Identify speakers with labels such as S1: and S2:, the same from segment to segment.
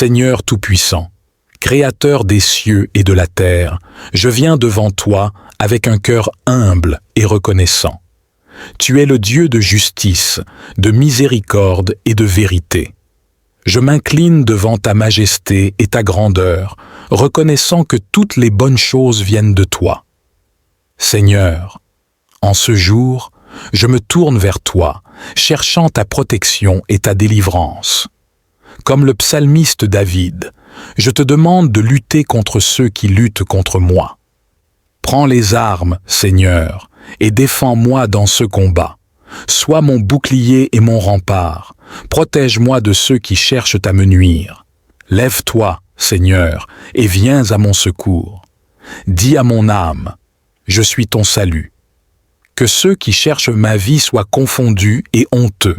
S1: Seigneur Tout-Puissant, Créateur des cieux et de la terre, je viens devant toi avec un cœur humble et reconnaissant. Tu es le Dieu de justice, de miséricorde et de vérité. Je m'incline devant ta majesté et ta grandeur, reconnaissant que toutes les bonnes choses viennent de toi. Seigneur, en ce jour, je me tourne vers toi, cherchant ta protection et ta délivrance. Comme le psalmiste David, je te demande de lutter contre ceux qui luttent contre moi. Prends les armes, Seigneur, et défends-moi dans ce combat. Sois mon bouclier et mon rempart. Protège-moi de ceux qui cherchent à me nuire. Lève-toi, Seigneur, et viens à mon secours. Dis à mon âme, je suis ton salut. Que ceux qui cherchent ma vie soient confondus et honteux.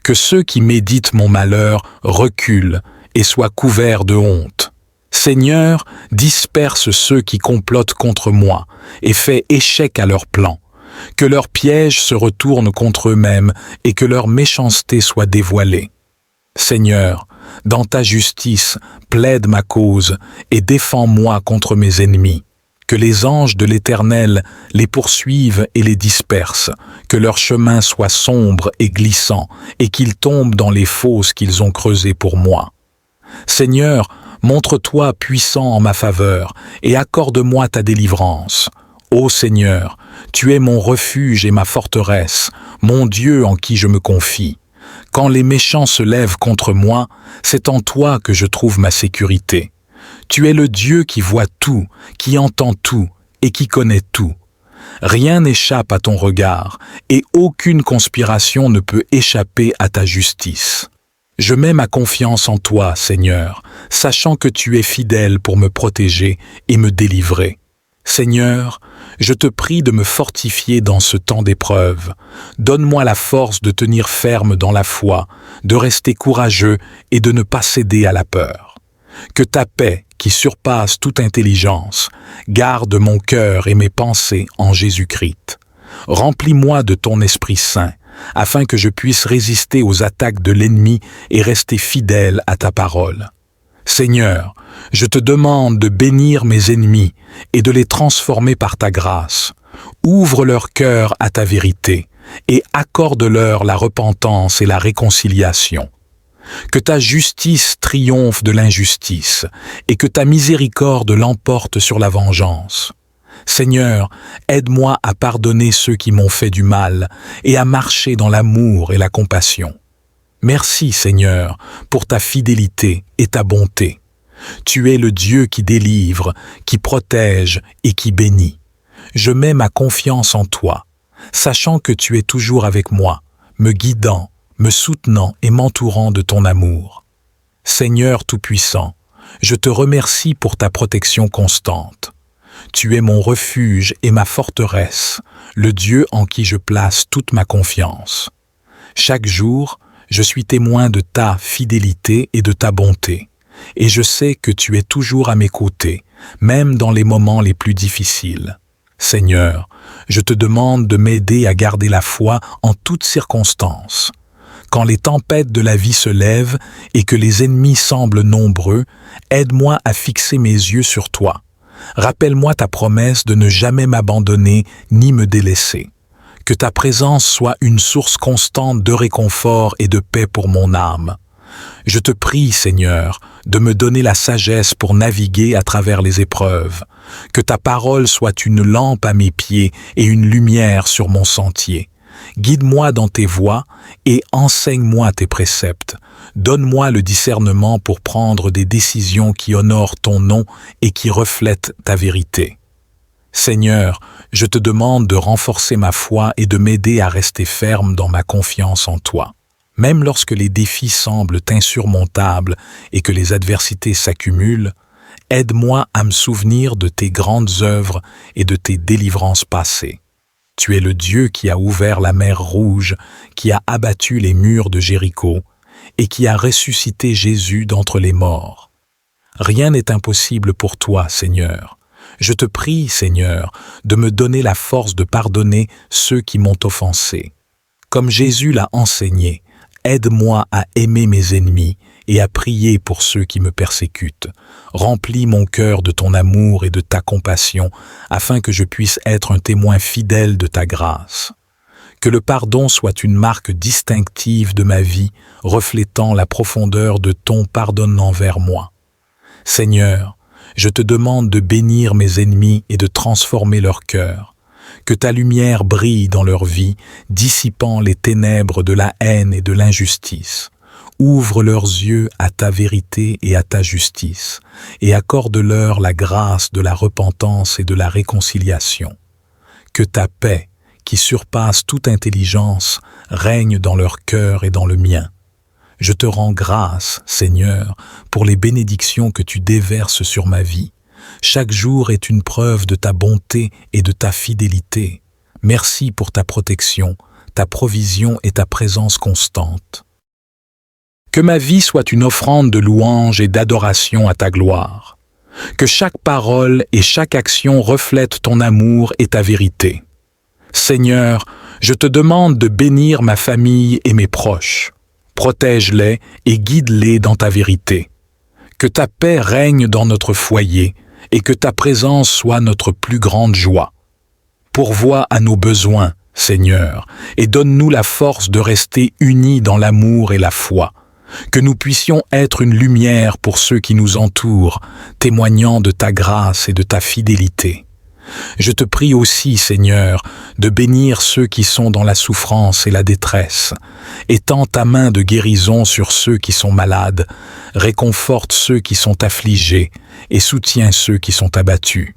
S1: Que ceux qui méditent mon malheur reculent et soient couverts de honte. Seigneur, disperse ceux qui complotent contre moi et fais échec à leurs plans. Que leurs pièges se retournent contre eux-mêmes et que leur méchanceté soit dévoilée. Seigneur, dans ta justice, plaide ma cause et défends-moi contre mes ennemis. Que les anges de l'Éternel les poursuivent et les dispersent, que leur chemin soit sombre et glissant, et qu'ils tombent dans les fosses qu'ils ont creusées pour moi. Seigneur, montre-toi puissant en ma faveur, et accorde-moi ta délivrance. Ô Seigneur, tu es mon refuge et ma forteresse, mon Dieu en qui je me confie. Quand les méchants se lèvent contre moi, c'est en toi que je trouve ma sécurité. Tu es le Dieu qui voit tout, qui entend tout et qui connaît tout. Rien n'échappe à ton regard et aucune conspiration ne peut échapper à ta justice. Je mets ma confiance en toi, Seigneur, sachant que tu es fidèle pour me protéger et me délivrer. Seigneur, je te prie de me fortifier dans ce temps d'épreuve. Donne-moi la force de tenir ferme dans la foi, de rester courageux et de ne pas céder à la peur. Que ta paix, qui surpasse toute intelligence, garde mon cœur et mes pensées en Jésus-Christ. Remplis-moi de ton Esprit Saint, afin que je puisse résister aux attaques de l'ennemi et rester fidèle à ta parole. Seigneur, je te demande de bénir mes ennemis et de les transformer par ta grâce. Ouvre leur cœur à ta vérité et accorde-leur la repentance et la réconciliation. Que ta justice triomphe de l'injustice et que ta miséricorde l'emporte sur la vengeance. Seigneur, aide-moi à pardonner ceux qui m'ont fait du mal et à marcher dans l'amour et la compassion. Merci, Seigneur, pour ta fidélité et ta bonté. Tu es le Dieu qui délivre, qui protège et qui bénit. Je mets ma confiance en toi, sachant que tu es toujours avec moi, me guidant, me soutenant et m'entourant de ton amour. Seigneur Tout-Puissant, je te remercie pour ta protection constante. Tu es mon refuge et ma forteresse, le Dieu en qui je place toute ma confiance. Chaque jour, je suis témoin de ta fidélité et de ta bonté, et je sais que tu es toujours à mes côtés, même dans les moments les plus difficiles. Seigneur, je te demande de m'aider à garder la foi en toutes circonstances. Quand les tempêtes de la vie se lèvent et que les ennemis semblent nombreux, aide-moi à fixer mes yeux sur toi. Rappelle-moi ta promesse de ne jamais m'abandonner ni me délaisser. Que ta présence soit une source constante de réconfort et de paix pour mon âme. Je te prie, Seigneur, de me donner la sagesse pour naviguer à travers les épreuves. Que ta parole soit une lampe à mes pieds et une lumière sur mon sentier. Guide-moi dans tes voies et enseigne-moi tes préceptes. Donne-moi le discernement pour prendre des décisions qui honorent ton nom et qui reflètent ta vérité. Seigneur, je te demande de renforcer ma foi et de m'aider à rester ferme dans ma confiance en toi. Même lorsque les défis semblent insurmontables et que les adversités s'accumulent, aide-moi à me souvenir de tes grandes œuvres et de tes délivrances passées. Tu es le Dieu qui a ouvert la mer Rouge, qui a abattu les murs de Jéricho et qui a ressuscité Jésus d'entre les morts. Rien n'est impossible pour toi, Seigneur. Je te prie, Seigneur, de me donner la force de pardonner ceux qui m'ont offensé. Comme Jésus l'a enseigné, aide-moi à aimer mes ennemis et à prier pour ceux qui me persécutent. Remplis mon cœur de ton amour et de ta compassion, afin que je puisse être un témoin fidèle de ta grâce. Que le pardon soit une marque distinctive de ma vie, reflétant la profondeur de ton pardon envers moi. Seigneur, je te demande de bénir mes ennemis et de transformer leur cœur. Que ta lumière brille dans leur vie, dissipant les ténèbres de la haine et de l'injustice. Ouvre leurs yeux à ta vérité et à ta justice, et accorde-leur la grâce de la repentance et de la réconciliation. Que ta paix, qui surpasse toute intelligence, règne dans leur cœur et dans le mien. Je te rends grâce, Seigneur, pour les bénédictions que tu déverses sur ma vie. Chaque jour est une preuve de ta bonté et de ta fidélité. Merci pour ta protection, ta provision et ta présence constante. Que ma vie soit une offrande de louange et d'adoration à ta gloire. Que chaque parole et chaque action reflètent ton amour et ta vérité. Seigneur, je te demande de bénir ma famille et mes proches. Protège-les et guide-les dans ta vérité. Que ta paix règne dans notre foyer et que ta présence soit notre plus grande joie. Pourvois à nos besoins, Seigneur, et donne-nous la force de rester unis dans l'amour et la foi. Que nous puissions être une lumière pour ceux qui nous entourent, témoignant de ta grâce et de ta fidélité. Je te prie aussi, Seigneur, de bénir ceux qui sont dans la souffrance et la détresse. Étends ta main de guérison sur ceux qui sont malades, réconforte ceux qui sont affligés et soutiens ceux qui sont abattus.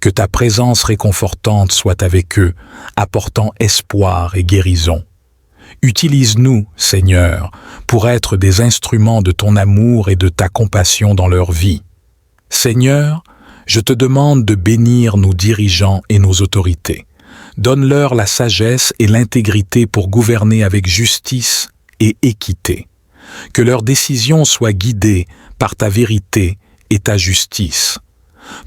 S1: Que ta présence réconfortante soit avec eux, apportant espoir et guérison. Utilise-nous, Seigneur, pour être des instruments de ton amour et de ta compassion dans leur vie. Seigneur, je te demande de bénir nos dirigeants et nos autorités. Donne-leur la sagesse et l'intégrité pour gouverner avec justice et équité. Que leurs décisions soient guidées par ta vérité et ta justice.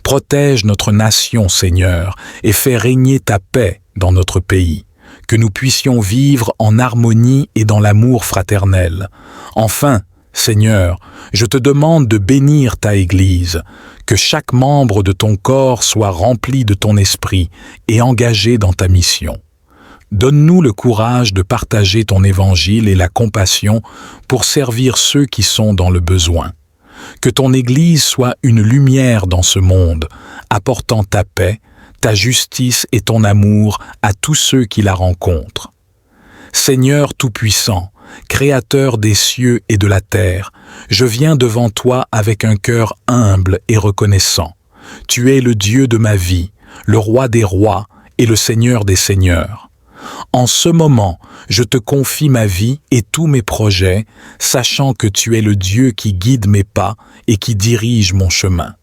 S1: Protège notre nation, Seigneur, et fais régner ta paix dans notre pays. Que nous puissions vivre en harmonie et dans l'amour fraternel. Enfin, Seigneur, je te demande de bénir ta Église, que chaque membre de ton corps soit rempli de ton esprit et engagé dans ta mission. Donne-nous le courage de partager ton évangile et la compassion pour servir ceux qui sont dans le besoin. Que ton Église soit une lumière dans ce monde, apportant ta paix, ta justice et ton amour à tous ceux qui la rencontrent. Seigneur Tout-Puissant, Créateur des cieux et de la terre, je viens devant toi avec un cœur humble et reconnaissant. Tu es le Dieu de ma vie, le Roi des rois et le Seigneur des seigneurs. En ce moment, je te confie ma vie et tous mes projets, sachant que tu es le Dieu qui guide mes pas et qui dirige mon chemin.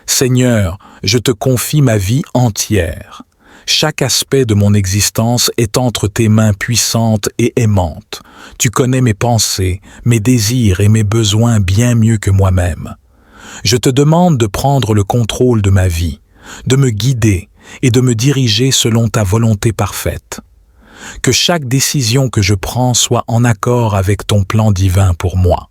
S1: Seigneur, je te confie ma vie entière. Chaque aspect de mon existence est entre tes mains puissantes et aimantes. Tu connais mes pensées, mes désirs et mes besoins bien mieux que moi-même. Je te demande de prendre le contrôle de ma vie, de me guider et de me diriger selon ta volonté parfaite. Que chaque décision que je prends soit en accord avec ton plan divin pour moi.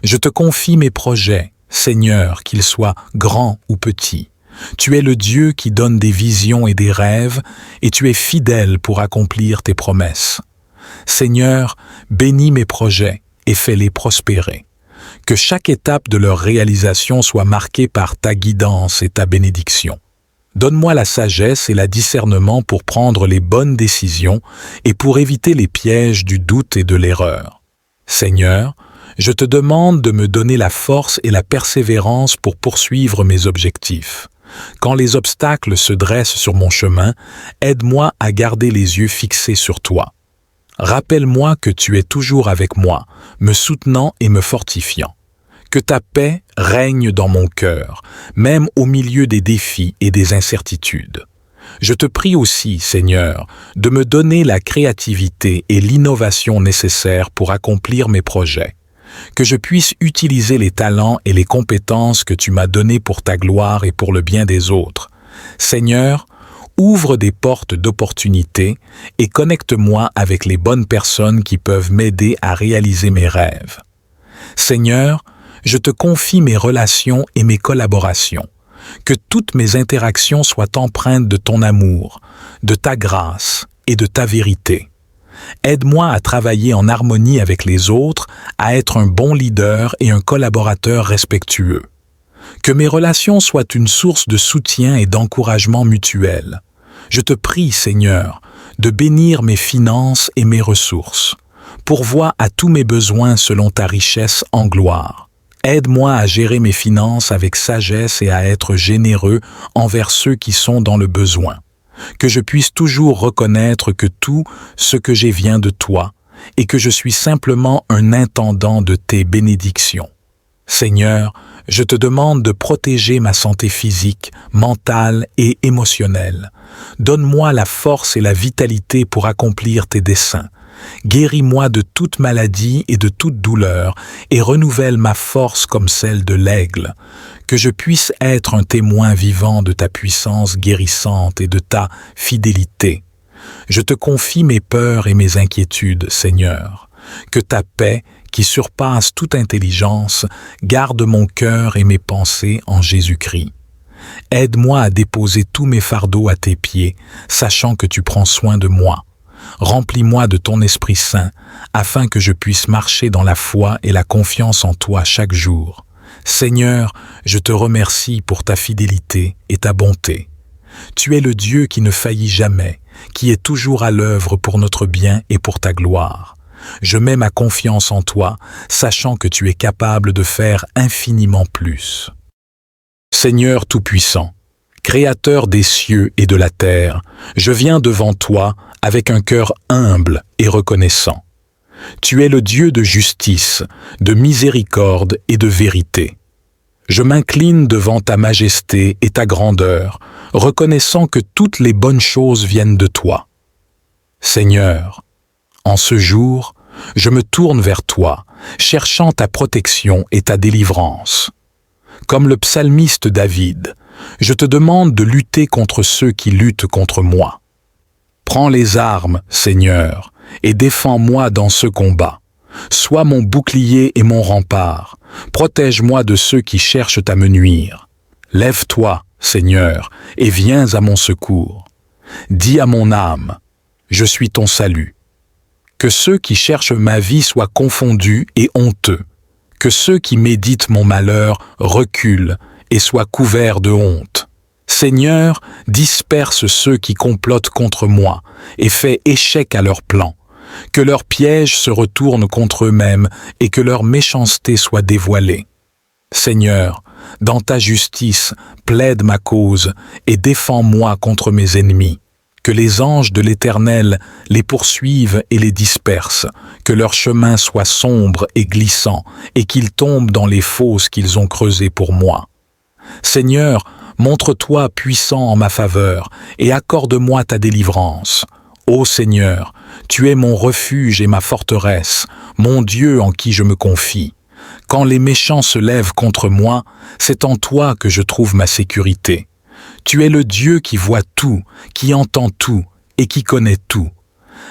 S1: Je te confie mes projets, Seigneur, qu'ils soient grands ou petits. Tu es le Dieu qui donne des visions et des rêves, et tu es fidèle pour accomplir tes promesses. Seigneur, bénis mes projets et fais-les prospérer. Que chaque étape de leur réalisation soit marquée par ta guidance et ta bénédiction. Donne-moi la sagesse et le discernement pour prendre les bonnes décisions et pour éviter les pièges du doute et de l'erreur. Seigneur, je te demande de me donner la force et la persévérance pour poursuivre mes objectifs. Quand les obstacles se dressent sur mon chemin, aide-moi à garder les yeux fixés sur toi. Rappelle-moi que tu es toujours avec moi, me soutenant et me fortifiant. Que ta paix règne dans mon cœur, même au milieu des défis et des incertitudes. Je te prie aussi, Seigneur, de me donner la créativité et l'innovation nécessaires pour accomplir mes projets. Que je puisse utiliser les talents et les compétences que tu m'as donnés pour ta gloire et pour le bien des autres. Seigneur, ouvre des portes d'opportunités et connecte-moi avec les bonnes personnes qui peuvent m'aider à réaliser mes rêves. Seigneur, je te confie mes relations et mes collaborations. Que toutes mes interactions soient empreintes de ton amour, de ta grâce et de ta vérité. Aide-moi à travailler en harmonie avec les autres, à être un bon leader et un collaborateur respectueux. Que mes relations soient une source de soutien et d'encouragement mutuel. Je te prie, Seigneur, de bénir mes finances et mes ressources. Pourvois à tous mes besoins selon ta richesse en gloire. Aide-moi à gérer mes finances avec sagesse et à être généreux envers ceux qui sont dans le besoin. Que je puisse toujours reconnaître que tout ce que j'ai vient de toi et que je suis simplement un intendant de tes bénédictions. Seigneur, je te demande de protéger ma santé physique, mentale et émotionnelle. Donne-moi la force et la vitalité pour accomplir tes desseins. Guéris-moi de toute maladie et de toute douleur et renouvelle ma force comme celle de l'aigle. Que je puisse être un témoin vivant de ta puissance guérissante et de ta fidélité. Je te confie mes peurs et mes inquiétudes, Seigneur. Que ta paix, qui surpasse toute intelligence, garde mon cœur et mes pensées en Jésus-Christ. Aide-moi à déposer tous mes fardeaux à tes pieds, sachant que tu prends soin de moi. Remplis-moi de ton Esprit Saint, afin que je puisse marcher dans la foi et la confiance en toi chaque jour. Seigneur, je te remercie pour ta fidélité et ta bonté. Tu es le Dieu qui ne faillit jamais, qui est toujours à l'œuvre pour notre bien et pour ta gloire. Je mets ma confiance en toi, sachant que tu es capable de faire infiniment plus. Seigneur Tout-Puissant, Créateur des cieux et de la terre, je viens devant toi avec un cœur humble et reconnaissant. Tu es le Dieu de justice, de miséricorde et de vérité. Je m'incline devant ta majesté et ta grandeur, reconnaissant que toutes les bonnes choses viennent de toi. Seigneur, en ce jour, je me tourne vers toi, cherchant ta protection et ta délivrance. Comme le psalmiste David, je te demande de lutter contre ceux qui luttent contre moi. Prends les armes, Seigneur, et défends-moi dans ce combat. Sois mon bouclier et mon rempart. Protège-moi de ceux qui cherchent à me nuire. Lève-toi, Seigneur, et viens à mon secours. Dis à mon âme, je suis ton salut. Que ceux qui cherchent ma vie soient confondus et honteux. Que ceux qui méditent mon malheur reculent et soient couverts de honte. Seigneur, disperse ceux qui complotent contre moi et fais échec à leurs plans. Que leurs pièges se retournent contre eux-mêmes et que leur méchanceté soit dévoilée. Seigneur, dans ta justice, plaide ma cause et défends-moi contre mes ennemis. Que les anges de l'Éternel les poursuivent et les dispersent, que leur chemin soit sombre et glissant, et qu'ils tombent dans les fosses qu'ils ont creusées pour moi. Seigneur, montre-toi puissant en ma faveur, et accorde-moi ta délivrance. Ô Seigneur, tu es mon refuge et ma forteresse, mon Dieu en qui je me confie. Quand les méchants se lèvent contre moi, c'est en toi que je trouve ma sécurité. Tu es le Dieu qui voit tout, qui entend tout et qui connaît tout.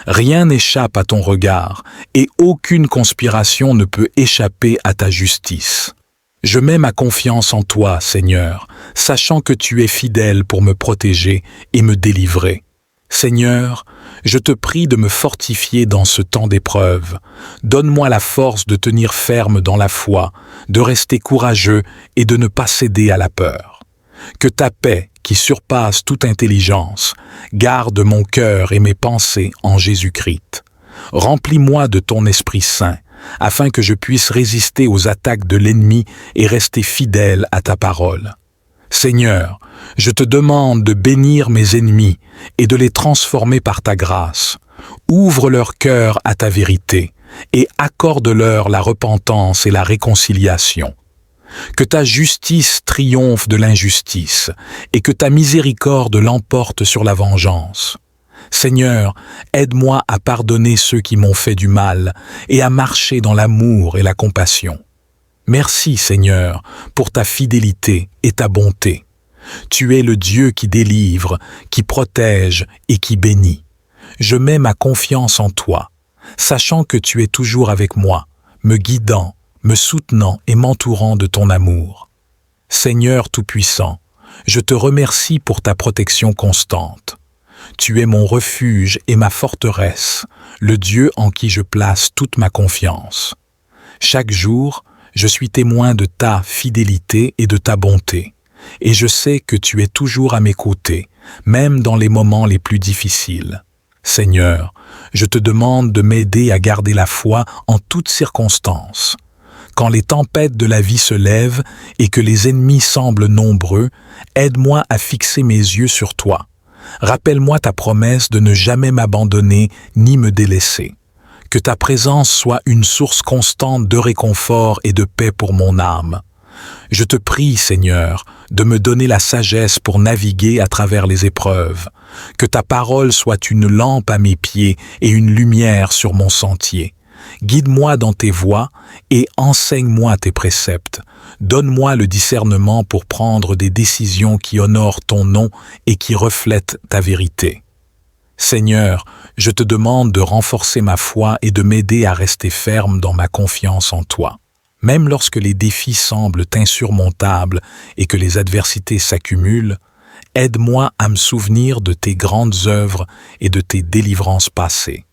S1: Rien n'échappe à ton regard et aucune conspiration ne peut échapper à ta justice. Je mets ma confiance en toi, Seigneur, sachant que tu es fidèle pour me protéger et me délivrer. Seigneur, je te prie de me fortifier dans ce temps d'épreuve. Donne-moi la force de tenir ferme dans la foi, de rester courageux et de ne pas céder à la peur. Que ta paix, qui surpasse toute intelligence, garde mon cœur et mes pensées en Jésus-Christ. Remplis-moi de ton Esprit Saint, afin que je puisse résister aux attaques de l'ennemi et rester fidèle à ta parole. Seigneur, je te demande de bénir mes ennemis et de les transformer par ta grâce. Ouvre leur cœur à ta vérité et accorde-leur la repentance et la réconciliation. Que ta justice triomphe de l'injustice et que ta miséricorde l'emporte sur la vengeance. Seigneur, aide-moi à pardonner ceux qui m'ont fait du mal et à marcher dans l'amour et la compassion. Merci, Seigneur, pour ta fidélité et ta bonté. Tu es le Dieu qui délivre, qui protège et qui bénit. Je mets ma confiance en toi, sachant que tu es toujours avec moi, me guidant, me soutenant et m'entourant de ton amour. Seigneur Tout-Puissant, je te remercie pour ta protection constante. Tu es mon refuge et ma forteresse, le Dieu en qui je place toute ma confiance. Chaque jour, je suis témoin de ta fidélité et de ta bonté, et je sais que tu es toujours à mes côtés, même dans les moments les plus difficiles. Seigneur, je te demande de m'aider à garder la foi en toutes circonstances. Quand les tempêtes de la vie se lèvent et que les ennemis semblent nombreux, aide-moi à fixer mes yeux sur toi. Rappelle-moi ta promesse de ne jamais m'abandonner ni me délaisser. Que ta présence soit une source constante de réconfort et de paix pour mon âme. Je te prie, Seigneur, de me donner la sagesse pour naviguer à travers les épreuves. Que ta parole soit une lampe à mes pieds et une lumière sur mon sentier. Guide-moi dans tes voies et enseigne-moi tes préceptes. Donne-moi le discernement pour prendre des décisions qui honorent ton nom et qui reflètent ta vérité. Seigneur, je te demande de renforcer ma foi et de m'aider à rester ferme dans ma confiance en toi. Même lorsque les défis semblent insurmontables et que les adversités s'accumulent, aide-moi à me souvenir de tes grandes œuvres et de tes délivrances passées.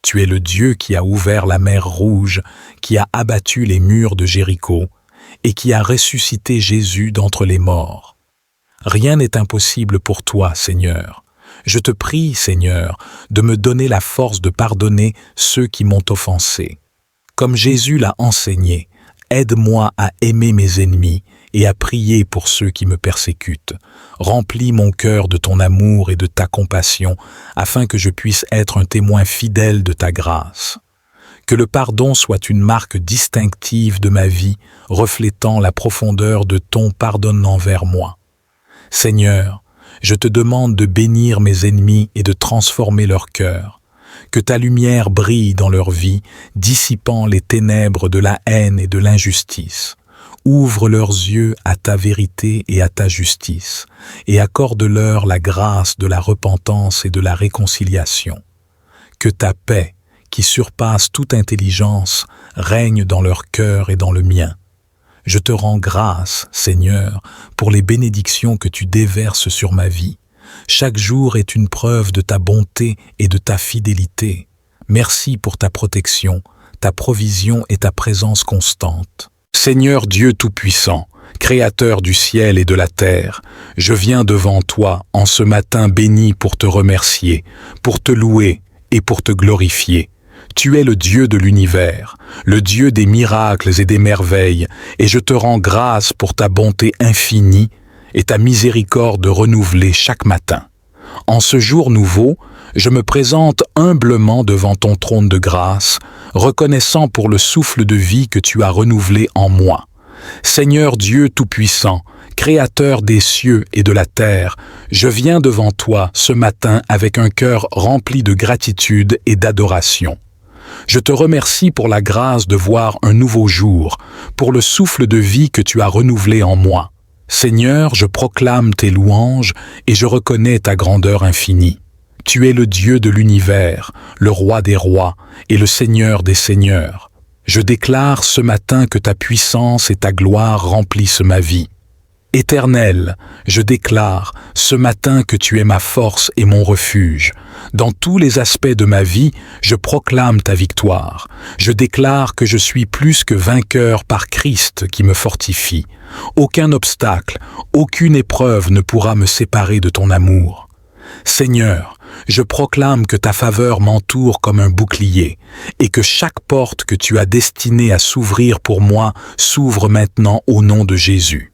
S1: Tu es le Dieu qui a ouvert la mer Rouge, qui a abattu les murs de Jéricho et qui a ressuscité Jésus d'entre les morts. Rien n'est impossible pour toi, Seigneur. Je te prie, Seigneur, de me donner la force de pardonner ceux qui m'ont offensé. Comme Jésus l'a enseigné, aide-moi à aimer mes ennemis et à prier pour ceux qui me persécutent. Remplis mon cœur de ton amour et de ta compassion, afin que je puisse être un témoin fidèle de ta grâce. Que le pardon soit une marque distinctive de ma vie, reflétant la profondeur de ton pardon envers moi. Seigneur, je te demande de bénir mes ennemis et de transformer leur cœur. Que ta lumière brille dans leur vie, dissipant les ténèbres de la haine et de l'injustice. Ouvre leurs yeux à ta vérité et à ta justice, et accorde-leur la grâce de la repentance et de la réconciliation. Que ta paix, qui surpasse toute intelligence, règne dans leur cœur et dans le mien. Je te rends grâce, Seigneur, pour les bénédictions que tu déverses sur ma vie. Chaque jour est une preuve de ta bonté et de ta fidélité. Merci pour ta protection, ta provision et ta présence constante. Seigneur Dieu Tout-Puissant, Créateur du ciel et de la terre, je viens devant toi en ce matin béni pour te remercier, pour te louer et pour te glorifier. Tu es le Dieu de l'univers, le Dieu des miracles et des merveilles, et je te rends grâce pour ta bonté infinie et ta miséricorde renouvelée chaque matin. En ce jour nouveau, je me présente humblement devant ton trône de grâce, reconnaissant pour le souffle de vie que tu as renouvelé en moi. Seigneur Dieu Tout-Puissant, Créateur des cieux et de la terre, je viens devant toi ce matin avec un cœur rempli de gratitude et d'adoration. Je te remercie pour la grâce de voir un nouveau jour, pour le souffle de vie que tu as renouvelé en moi. Seigneur, je proclame tes louanges et je reconnais ta grandeur infinie. Tu es le Dieu de l'univers, le Roi des rois et le Seigneur des seigneurs. Je déclare ce matin que ta puissance et ta gloire remplissent ma vie. Éternel, je déclare ce matin que tu es ma force et mon refuge. Dans tous les aspects de ma vie, je proclame ta victoire. Je déclare que je suis plus que vainqueur par Christ qui me fortifie. Aucun obstacle, aucune épreuve ne pourra me séparer de ton amour. Seigneur, je proclame que ta faveur m'entoure comme un bouclier et que chaque porte que tu as destinée à s'ouvrir pour moi s'ouvre maintenant au nom de Jésus.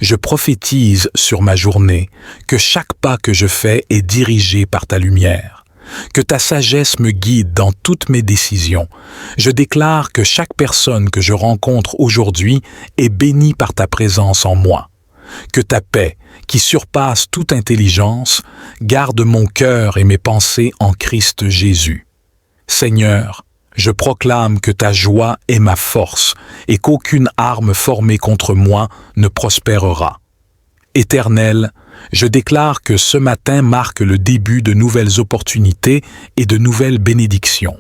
S1: Je prophétise sur ma journée que chaque pas que je fais est dirigé par ta lumière, que ta sagesse me guide dans toutes mes décisions. Je déclare que chaque personne que je rencontre aujourd'hui est bénie par ta présence en moi. Que ta paix, qui surpasse toute intelligence, garde mon cœur et mes pensées en Christ Jésus. Seigneur, je proclame que ta joie est ma force et qu'aucune arme formée contre moi ne prospérera. Éternel, je déclare que ce matin marque le début de nouvelles opportunités et de nouvelles bénédictions.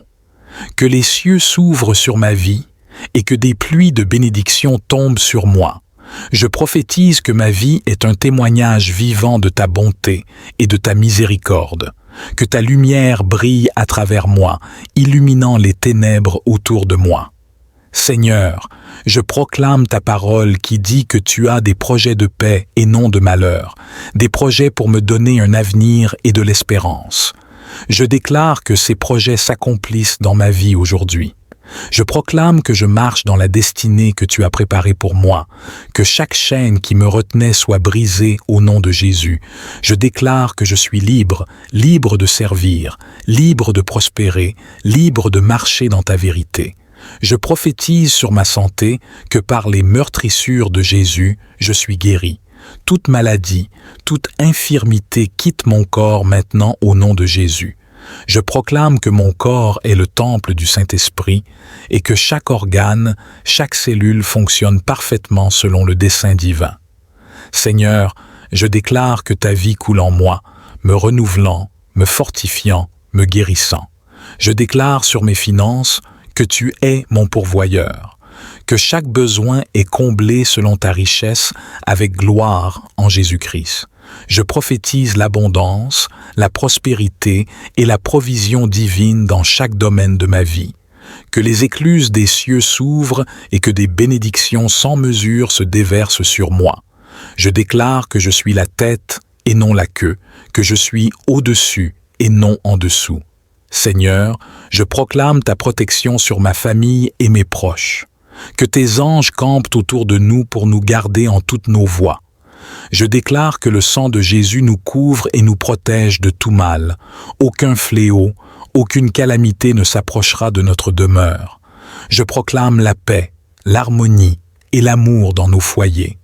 S1: Que les cieux s'ouvrent sur ma vie et que des pluies de bénédiction tombent sur moi. Je prophétise que ma vie est un témoignage vivant de ta bonté et de ta miséricorde, que ta lumière brille à travers moi, illuminant les ténèbres autour de moi. Seigneur, je proclame ta parole qui dit que tu as des projets de paix et non de malheur, des projets pour me donner un avenir et de l'espérance. Je déclare que ces projets s'accomplissent dans ma vie aujourd'hui. Je proclame que je marche dans la destinée que tu as préparée pour moi, que chaque chaîne qui me retenait soit brisée au nom de Jésus. Je déclare que je suis libre, libre de servir, libre de prospérer, libre de marcher dans ta vérité. Je prophétise sur ma santé que par les meurtrissures de Jésus, je suis guéri. Toute maladie, toute infirmité quitte mon corps maintenant au nom de Jésus. Je proclame que mon corps est le temple du Saint-Esprit et que chaque organe, chaque cellule fonctionne parfaitement selon le dessein divin. Seigneur, je déclare que ta vie coule en moi, me renouvelant, me fortifiant, me guérissant. Je déclare sur mes finances que tu es mon pourvoyeur, que chaque besoin est comblé selon ta richesse avec gloire en Jésus-Christ. Je prophétise l'abondance, la prospérité et la provision divine dans chaque domaine de ma vie. Que les écluses des cieux s'ouvrent et que des bénédictions sans mesure se déversent sur moi. Je déclare que je suis la tête et non la queue, que je suis au-dessus et non en dessous. Seigneur, je proclame ta protection sur ma famille et mes proches. Que tes anges campent autour de nous pour nous garder en toutes nos voies. Je déclare que le sang de Jésus nous couvre et nous protège de tout mal. Aucun fléau, aucune calamité ne s'approchera de notre demeure. Je proclame la paix, l'harmonie et l'amour dans nos foyers.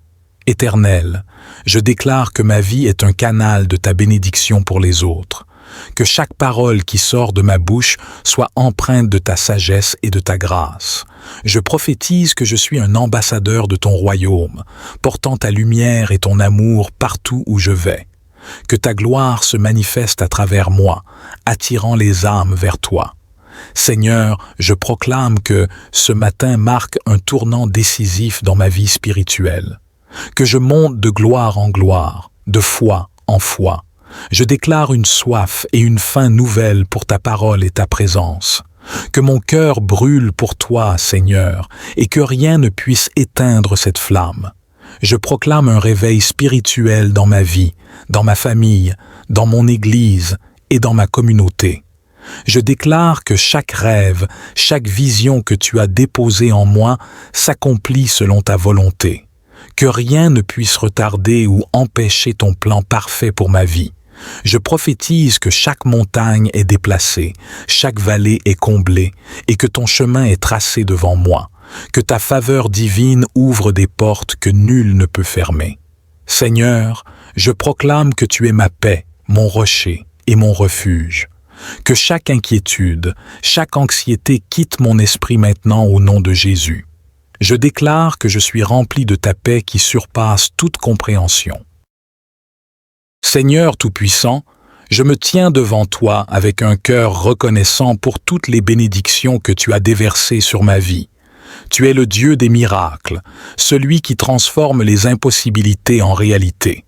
S1: Éternel, je déclare que ma vie est un canal de ta bénédiction pour les autres. Que chaque parole qui sort de ma bouche soit empreinte de ta sagesse et de ta grâce. Je prophétise que je suis un ambassadeur de ton royaume, portant ta lumière et ton amour partout où je vais. Que ta gloire se manifeste à travers moi, attirant les âmes vers toi. Seigneur, je proclame que ce matin marque un tournant décisif dans ma vie spirituelle. Que je monte de gloire en gloire, de foi en foi. Je déclare une soif et une faim nouvelle pour ta parole et ta présence. Que mon cœur brûle pour toi, Seigneur, et que rien ne puisse éteindre cette flamme. Je proclame un réveil spirituel dans ma vie, dans ma famille, dans mon Église et dans ma communauté. Je déclare que chaque rêve, chaque vision que tu as déposée en moi s'accomplit selon ta volonté. Que rien ne puisse retarder ou empêcher ton plan parfait pour ma vie. Je prophétise que chaque montagne est déplacée, chaque vallée est comblée, et que ton chemin est tracé devant moi, que ta faveur divine ouvre des portes que nul ne peut fermer. Seigneur, je proclame que tu es ma paix, mon rocher et mon refuge. Que chaque inquiétude, chaque anxiété quitte mon esprit maintenant au nom de Jésus. Je déclare que je suis rempli de ta paix qui surpasse toute compréhension. Seigneur Tout-Puissant, je me tiens devant toi avec un cœur reconnaissant pour toutes les bénédictions que tu as déversées sur ma vie. Tu es le Dieu des miracles, celui qui transforme les impossibilités en réalité.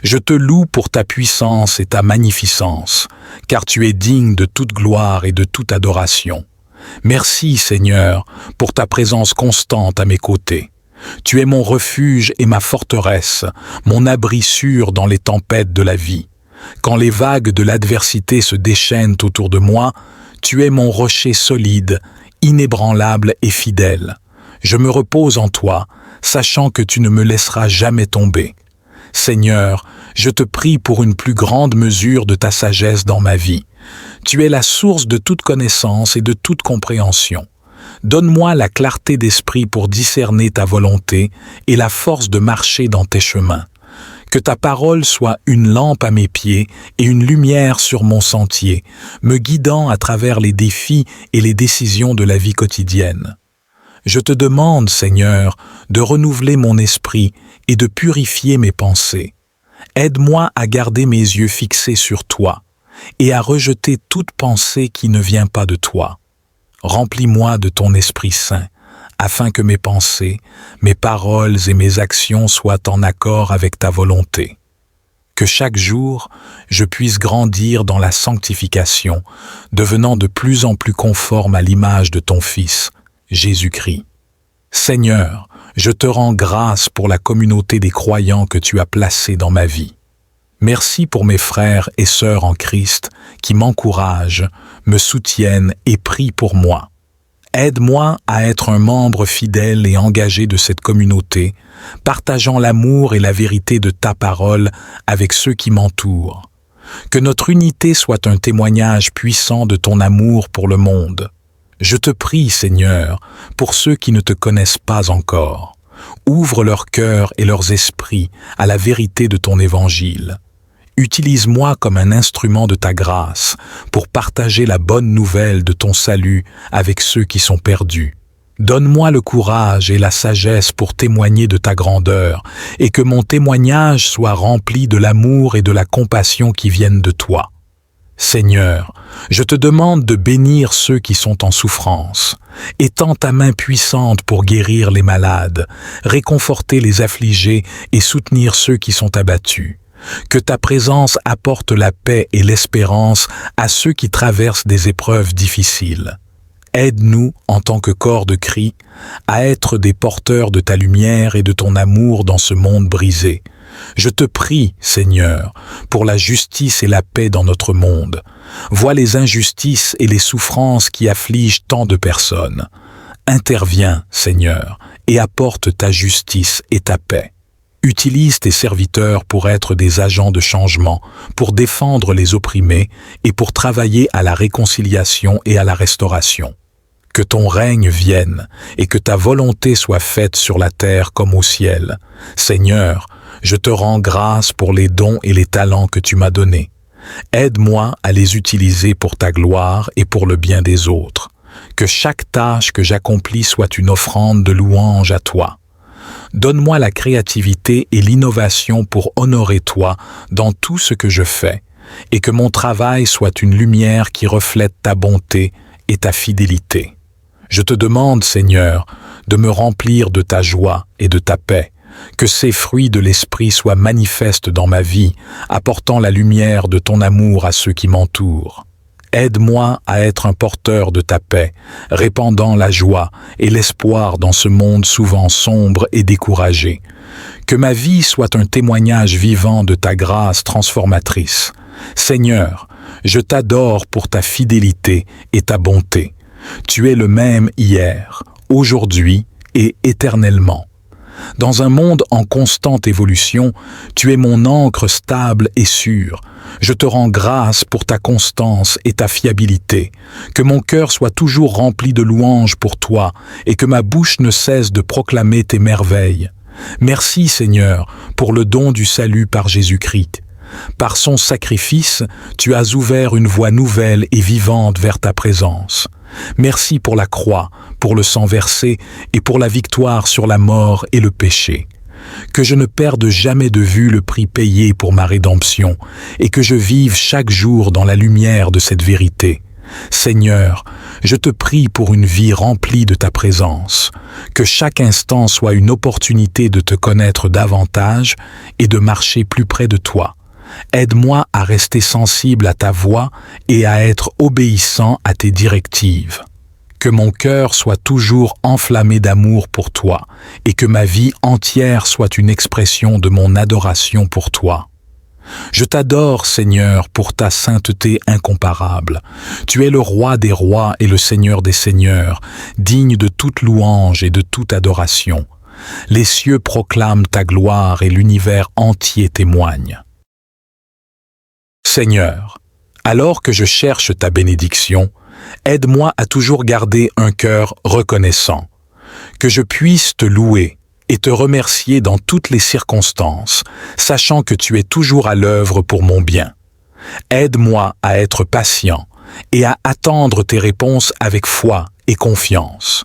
S1: Je te loue pour ta puissance et ta magnificence, car tu es digne de toute gloire et de toute adoration. Merci, Seigneur, pour ta présence constante à mes côtés. Tu es mon refuge et ma forteresse, mon abri sûr dans les tempêtes de la vie. Quand les vagues de l'adversité se déchaînent autour de moi, tu es mon rocher solide, inébranlable et fidèle. Je me repose en toi, sachant que tu ne me laisseras jamais tomber. Seigneur, je te prie pour une plus grande mesure de ta sagesse dans ma vie. Tu es la source de toute connaissance et de toute compréhension. Donne-moi la clarté d'esprit pour discerner ta volonté et la force de marcher dans tes chemins. Que ta parole soit une lampe à mes pieds et une lumière sur mon sentier, me guidant à travers les défis et les décisions de la vie quotidienne. Je te demande, Seigneur, de renouveler mon esprit et de purifier mes pensées. Aide-moi à garder mes yeux fixés sur toi et à rejeter toute pensée qui ne vient pas de toi. Remplis-moi de ton Esprit Saint, afin que mes pensées, mes paroles et mes actions soient en accord avec ta volonté. Que chaque jour, je puisse grandir dans la sanctification, devenant de plus en plus conforme à l'image de ton Fils, Jésus-Christ. Seigneur, je te rends grâce pour la communauté des croyants que tu as placée dans ma vie. Merci pour mes frères et sœurs en Christ qui m'encouragent, me soutiennent et prient pour moi. Aide-moi à être un membre fidèle et engagé de cette communauté, partageant l'amour et la vérité de ta parole avec ceux qui m'entourent. Que notre unité soit un témoignage puissant de ton amour pour le monde. Je te prie, Seigneur, pour ceux qui ne te connaissent pas encore. Ouvre leur cœur et leurs esprits à la vérité de ton évangile. Utilise-moi comme un instrument de ta grâce pour partager la bonne nouvelle de ton salut avec ceux qui sont perdus. Donne-moi le courage et la sagesse pour témoigner de ta grandeur et que mon témoignage soit rempli de l'amour et de la compassion qui viennent de toi. Seigneur, je te demande de bénir ceux qui sont en souffrance. Étends ta main puissante pour guérir les malades, réconforter les affligés et soutenir ceux qui sont abattus. Que ta présence apporte la paix et l'espérance à ceux qui traversent des épreuves difficiles. Aide-nous, en tant que corps de Christ, à être des porteurs de ta lumière et de ton amour dans ce monde brisé. Je te prie, Seigneur, pour la justice et la paix dans notre monde. Vois les injustices et les souffrances qui affligent tant de personnes. Interviens, Seigneur, et apporte ta justice et ta paix. Utilise tes serviteurs pour être des agents de changement, pour défendre les opprimés et pour travailler à la réconciliation et à la restauration. Que ton règne vienne et que ta volonté soit faite sur la terre comme au ciel. Seigneur, je te rends grâce pour les dons et les talents que tu m'as donnés. Aide-moi à les utiliser pour ta gloire et pour le bien des autres. Que chaque tâche que j'accomplis soit une offrande de louange à toi. Donne-moi la créativité et l'innovation pour honorer toi dans tout ce que je fais, et que mon travail soit une lumière qui reflète ta bonté et ta fidélité. Je te demande, Seigneur, de me remplir de ta joie et de ta paix, que ces fruits de l'esprit soient manifestes dans ma vie, apportant la lumière de ton amour à ceux qui m'entourent. Aide-moi à être un porteur de ta paix, répandant la joie et l'espoir dans ce monde souvent sombre et découragé. Que ma vie soit un témoignage vivant de ta grâce transformatrice. Seigneur, je t'adore pour ta fidélité et ta bonté. Tu es le même hier, aujourd'hui et éternellement. Dans un monde en constante évolution, tu es mon ancre stable et sûre. Je te rends grâce pour ta constance et ta fiabilité. Que mon cœur soit toujours rempli de louanges pour toi et que ma bouche ne cesse de proclamer tes merveilles. Merci Seigneur pour le don du salut par Jésus-Christ. Par son sacrifice, tu as ouvert une voie nouvelle et vivante vers ta présence. Merci pour la croix, pour le sang versé et pour la victoire sur la mort et le péché. Que je ne perde jamais de vue le prix payé pour ma rédemption et que je vive chaque jour dans la lumière de cette vérité. Seigneur, je te prie pour une vie remplie de ta présence. Que chaque instant soit une opportunité de te connaître davantage et de marcher plus près de toi. Aide-moi à rester sensible à ta voix et à être obéissant à tes directives. Que mon cœur soit toujours enflammé d'amour pour toi et que ma vie entière soit une expression de mon adoration pour toi. Je t'adore, Seigneur, pour ta sainteté incomparable. Tu es le roi des rois et le Seigneur des seigneurs, digne de toute louange et de toute adoration. Les cieux proclament ta gloire et l'univers entier témoigne. Seigneur, alors que je cherche ta bénédiction, aide-moi à toujours garder un cœur reconnaissant, que je puisse te louer et te remercier dans toutes les circonstances, sachant que tu es toujours à l'œuvre pour mon bien. Aide-moi à être patient et à attendre tes réponses avec foi et confiance.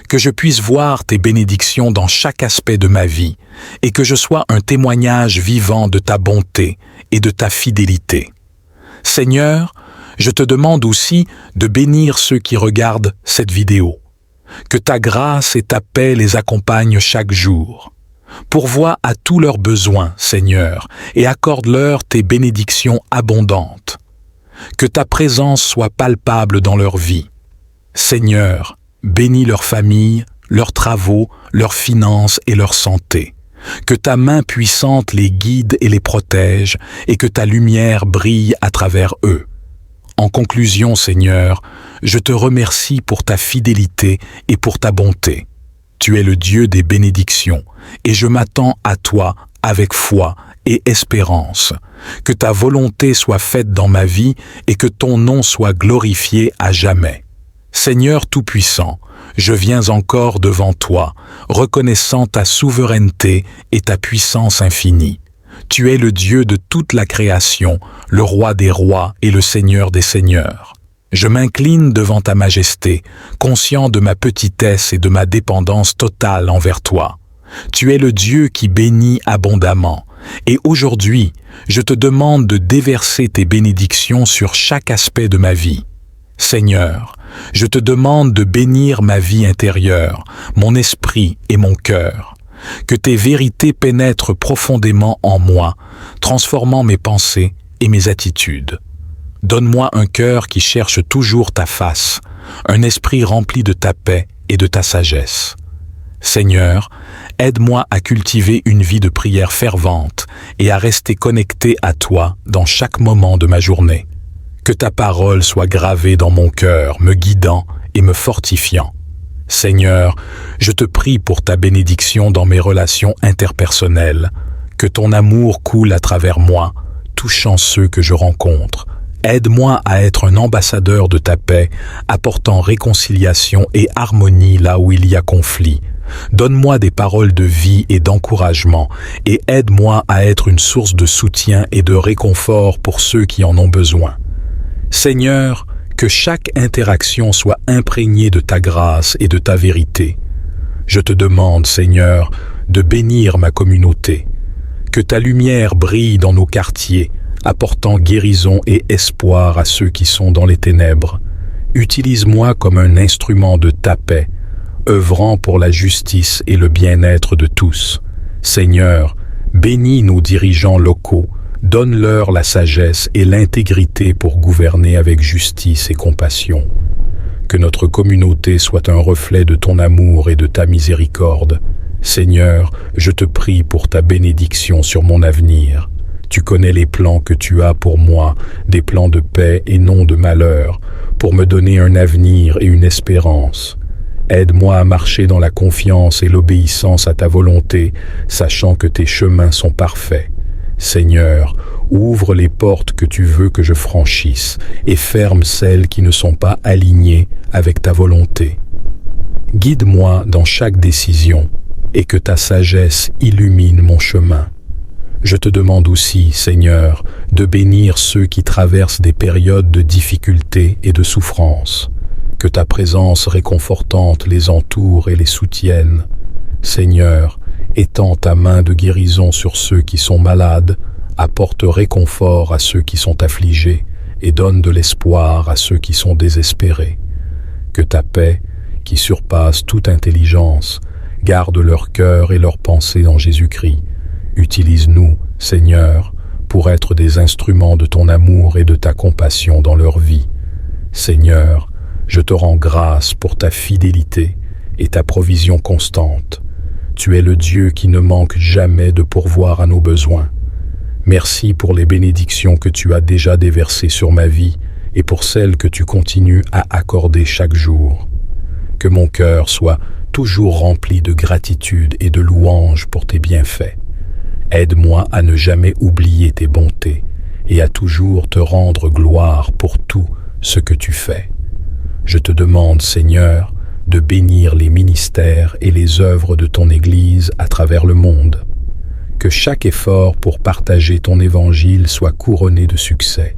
S1: Que je puisse voir tes bénédictions dans chaque aspect de ma vie et que je sois un témoignage vivant de ta bonté et de ta fidélité. Seigneur, je te demande aussi de bénir ceux qui regardent cette vidéo. Que ta grâce et ta paix les accompagnent chaque jour. Pourvois à tous leurs besoins, Seigneur, et accorde-leur tes bénédictions abondantes. Que ta présence soit palpable dans leur vie. Seigneur, bénis leur famille, leurs travaux, leurs finances et leur santé. Que ta main puissante les guide et les protège, et que ta lumière brille à travers eux. En conclusion, Seigneur, je te remercie pour ta fidélité et pour ta bonté. Tu es le Dieu des bénédictions, et je m'attends à toi avec foi et espérance. Que ta volonté soit faite dans ma vie et que ton nom soit glorifié à jamais. Seigneur Tout-Puissant, je viens encore devant toi, reconnaissant ta souveraineté et ta puissance infinie. Tu es le Dieu de toute la création, le Roi des rois et le Seigneur des seigneurs. Je m'incline devant ta majesté, conscient de ma petitesse et de ma dépendance totale envers toi. Tu es le Dieu qui bénit abondamment. Et aujourd'hui, je te demande de déverser tes bénédictions sur chaque aspect de ma vie. Seigneur, je te demande de bénir ma vie intérieure, mon esprit et mon cœur. Que tes vérités pénètrent profondément en moi, transformant mes pensées et mes attitudes. Donne-moi un cœur qui cherche toujours ta face, un esprit rempli de ta paix et de ta sagesse. Seigneur, aide-moi à cultiver une vie de prière fervente et à rester connecté à toi dans chaque moment de ma journée. Que ta parole soit gravée dans mon cœur, me guidant et me fortifiant. Seigneur, je te prie pour ta bénédiction dans mes relations interpersonnelles, que ton amour coule à travers moi, touchant ceux que je rencontre. Aide-moi à être un ambassadeur de ta paix, apportant réconciliation et harmonie là où il y a conflit. Donne-moi des paroles de vie et d'encouragement, et aide-moi à être une source de soutien et de réconfort pour ceux qui en ont besoin. Seigneur, que chaque interaction soit imprégnée de ta grâce et de ta vérité. Je te demande, Seigneur, de bénir ma communauté. Que ta lumière brille dans nos quartiers, apportant guérison et espoir à ceux qui sont dans les ténèbres. Utilise-moi comme un instrument de ta paix, œuvrant pour la justice et le bien-être de tous. Seigneur, bénis nos dirigeants locaux, donne-leur la sagesse et l'intégrité pour gouverner avec justice et compassion. Que notre communauté soit un reflet de ton amour et de ta miséricorde. Seigneur, je te prie pour ta bénédiction sur mon avenir. Tu connais les plans que tu as pour moi, des plans de paix et non de malheur, pour me donner un avenir et une espérance. Aide-moi à marcher dans la confiance et l'obéissance à ta volonté, sachant que tes chemins sont parfaits. Seigneur, ouvre les portes que tu veux que je franchisse et ferme celles qui ne sont pas alignées avec ta volonté. Guide-moi dans chaque décision et que ta sagesse illumine mon chemin. Je te demande aussi, Seigneur, de bénir ceux qui traversent des périodes de difficulté et de souffrance. Que ta présence réconfortante les entoure et les soutienne. Seigneur, étends ta main de guérison sur ceux qui sont malades, apporte réconfort à ceux qui sont affligés et donne de l'espoir à ceux qui sont désespérés. Que ta paix, qui surpasse toute intelligence, garde leur cœur et leurs pensées en Jésus-Christ. Utilise-nous, Seigneur, pour être des instruments de ton amour et de ta compassion dans leur vie. Seigneur, je te rends grâce pour ta fidélité et ta provision constante. Tu es le Dieu qui ne manque jamais de pourvoir à nos besoins. Merci pour les bénédictions que tu as déjà déversées sur ma vie et pour celles que tu continues à accorder chaque jour. Que mon cœur soit toujours rempli de gratitude et de louange pour tes bienfaits. Aide-moi à ne jamais oublier tes bontés et à toujours te rendre gloire pour tout ce que tu fais. Je te demande, Seigneur, de bénir les ministères et les œuvres de ton Église à travers le monde. Que chaque effort pour partager ton évangile soit couronné de succès.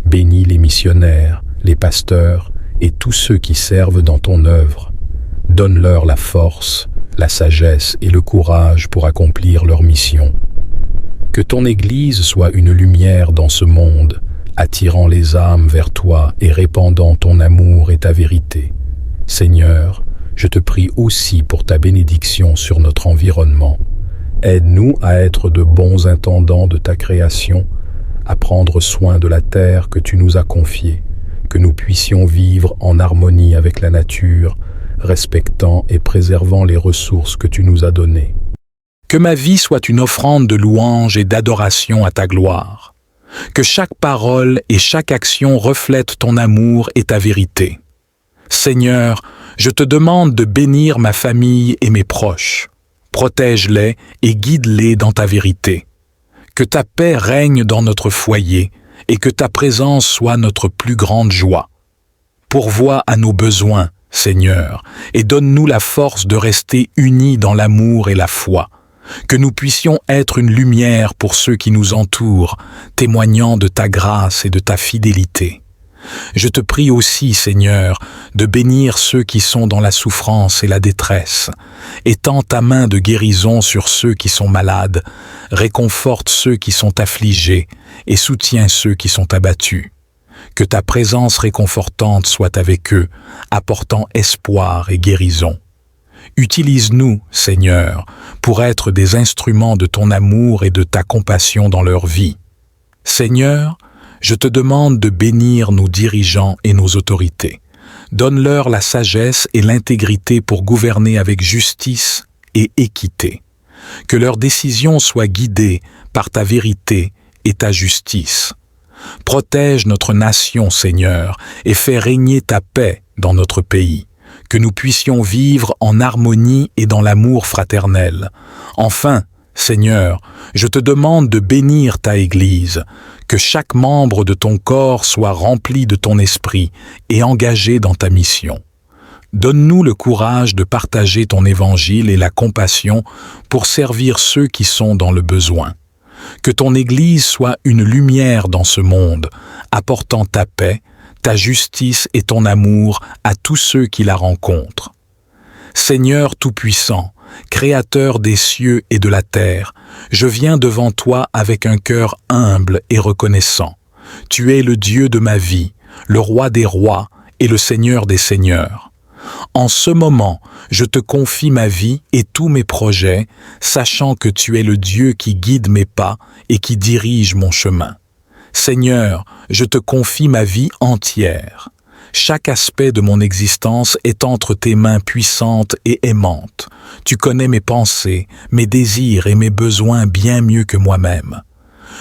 S1: Bénis les missionnaires, les pasteurs et tous ceux qui servent dans ton œuvre. Donne-leur la force, la sagesse et le courage pour accomplir leur mission. Que ton Église soit une lumière dans ce monde, attirant les âmes vers toi et répandant ton amour et ta vérité. Seigneur, je te prie aussi pour ta bénédiction sur notre environnement. Aide-nous à être de bons intendants de ta création, à prendre soin de la terre que tu nous as confiée, que nous puissions vivre en harmonie avec la nature, respectant et préservant les ressources que tu nous as données. Que ma vie soit une offrande de louange et d'adoration à ta gloire. Que chaque parole et chaque action reflètent ton amour et ta vérité. Seigneur, je te demande de bénir ma famille et mes proches. Protège-les et guide-les dans ta vérité. Que ta paix règne dans notre foyer et que ta présence soit notre plus grande joie. Pourvois à nos besoins, Seigneur, et donne-nous la force de rester unis dans l'amour et la foi. Que nous puissions être une lumière pour ceux qui nous entourent, témoignant de ta grâce et de ta fidélité. Je te prie aussi, Seigneur, de bénir ceux qui sont dans la souffrance et la détresse. Étends ta main de guérison sur ceux qui sont malades, réconforte ceux qui sont affligés et soutiens ceux qui sont abattus. Que ta présence réconfortante soit avec eux, apportant espoir et guérison. Utilise-nous, Seigneur, pour être des instruments de ton amour et de ta compassion dans leur vie. Seigneur, je te demande de bénir nos dirigeants et nos autorités. Donne-leur la sagesse et l'intégrité pour gouverner avec justice et équité. Que leurs décisions soient guidées par ta vérité et ta justice. Protège notre nation, Seigneur, et fais régner ta paix dans notre pays. Que nous puissions vivre en harmonie et dans l'amour fraternel. Enfin, Seigneur, je te demande de bénir ta Église, que chaque membre de ton corps soit rempli de ton esprit et engagé dans ta mission. Donne-nous le courage de partager ton évangile et la compassion pour servir ceux qui sont dans le besoin. Que ton Église soit une lumière dans ce monde, apportant ta paix, ta justice et ton amour à tous ceux qui la rencontrent. Seigneur Tout-Puissant, Créateur des cieux et de la terre, je viens devant toi avec un cœur humble et reconnaissant. Tu es le Dieu de ma vie, le Roi des rois et le Seigneur des seigneurs. En ce moment, je te confie ma vie et tous mes projets, sachant que tu es le Dieu qui guide mes pas et qui dirige mon chemin. Seigneur, je te confie ma vie entière. Chaque aspect de mon existence est entre tes mains puissantes et aimantes. Tu connais mes pensées, mes désirs et mes besoins bien mieux que moi-même.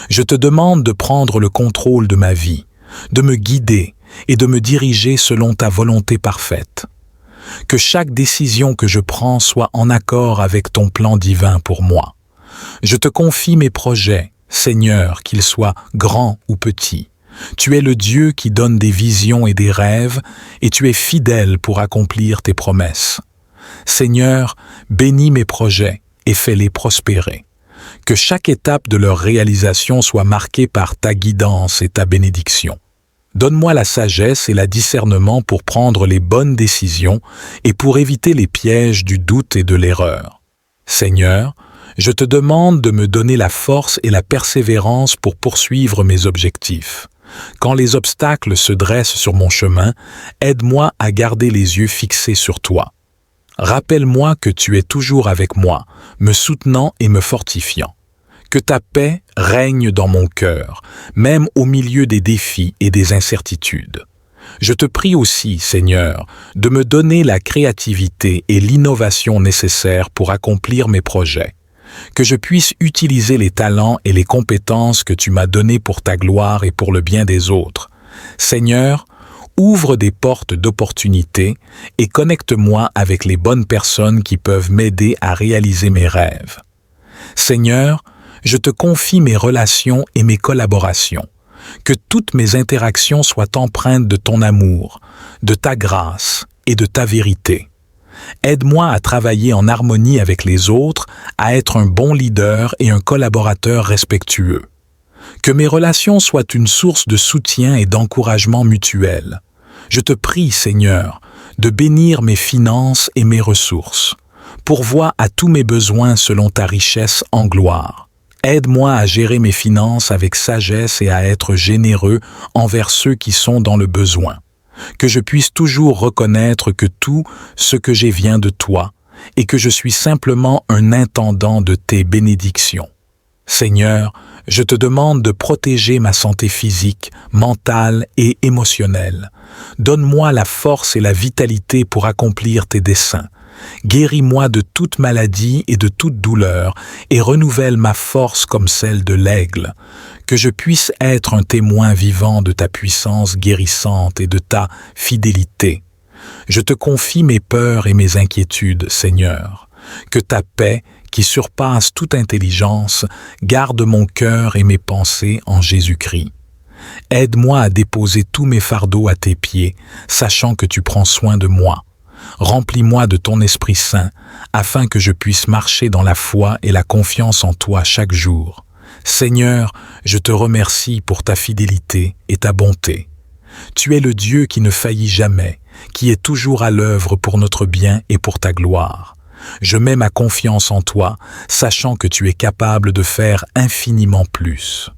S1: Je te demande de prendre le contrôle de ma vie, de me guider et de me diriger selon ta volonté parfaite. Que chaque décision que je prends soit en accord avec ton plan divin pour moi. Je te confie mes projets, Seigneur, qu'ils soient grands ou petits. Tu es le Dieu qui donne des visions et des rêves, et tu es fidèle pour accomplir tes promesses. Seigneur, bénis mes projets et fais-les prospérer. Que chaque étape de leur réalisation soit marquée par ta guidance et ta bénédiction. Donne-moi la sagesse et le discernement pour prendre les bonnes décisions et pour éviter les pièges du doute et de l'erreur. Seigneur, je te demande de me donner la force et la persévérance pour poursuivre mes objectifs. Quand les obstacles se dressent sur mon chemin, aide-moi à garder les yeux fixés sur toi. Rappelle-moi que tu es toujours avec moi, me soutenant et me fortifiant. Que ta paix règne dans mon cœur, même au milieu des défis et des incertitudes. Je te prie aussi, Seigneur, de me donner la créativité et l'innovation nécessaires pour accomplir mes projets. Que je puisse utiliser les talents et les compétences que tu m'as donnés pour ta gloire et pour le bien des autres. Seigneur, ouvre des portes d'opportunités et connecte-moi avec les bonnes personnes qui peuvent m'aider à réaliser mes rêves. Seigneur, je te confie mes relations et mes collaborations. Que toutes mes interactions soient empreintes de ton amour, de ta grâce et de ta vérité. Aide-moi à travailler en harmonie avec les autres, à être un bon leader et un collaborateur respectueux. Que mes relations soient une source de soutien et d'encouragement mutuel. Je te prie, Seigneur, de bénir mes finances et mes ressources. Pourvois à tous mes besoins selon ta richesse en gloire. Aide-moi à gérer mes finances avec sagesse et à être généreux envers ceux qui sont dans le besoin. que je puisse toujours reconnaître que tout ce que j'ai vient de toi et que je suis simplement un intendant de tes bénédictions. Seigneur, je te demande de protéger ma santé physique, mentale et émotionnelle. Donne-moi la force et la vitalité pour accomplir tes desseins. Guéris-moi de toute maladie et de toute douleur et renouvelle ma force comme celle de l'aigle. Que je puisse être un témoin vivant de ta puissance guérissante et de ta fidélité. Je te confie mes peurs et mes inquiétudes, Seigneur. Que ta paix, qui surpasse toute intelligence, garde mon cœur et mes pensées en Jésus-Christ. Aide-moi à déposer tous mes fardeaux à tes pieds, sachant que tu prends soin de moi. Remplis-moi de ton Esprit Saint, afin que je puisse marcher dans la foi et la confiance en toi chaque jour. Seigneur, je te remercie pour ta fidélité et ta bonté. Tu es le Dieu qui ne faillit jamais, qui est toujours à l'œuvre pour notre bien et pour ta gloire. Je mets ma confiance en toi, sachant que tu es capable de faire infiniment plus.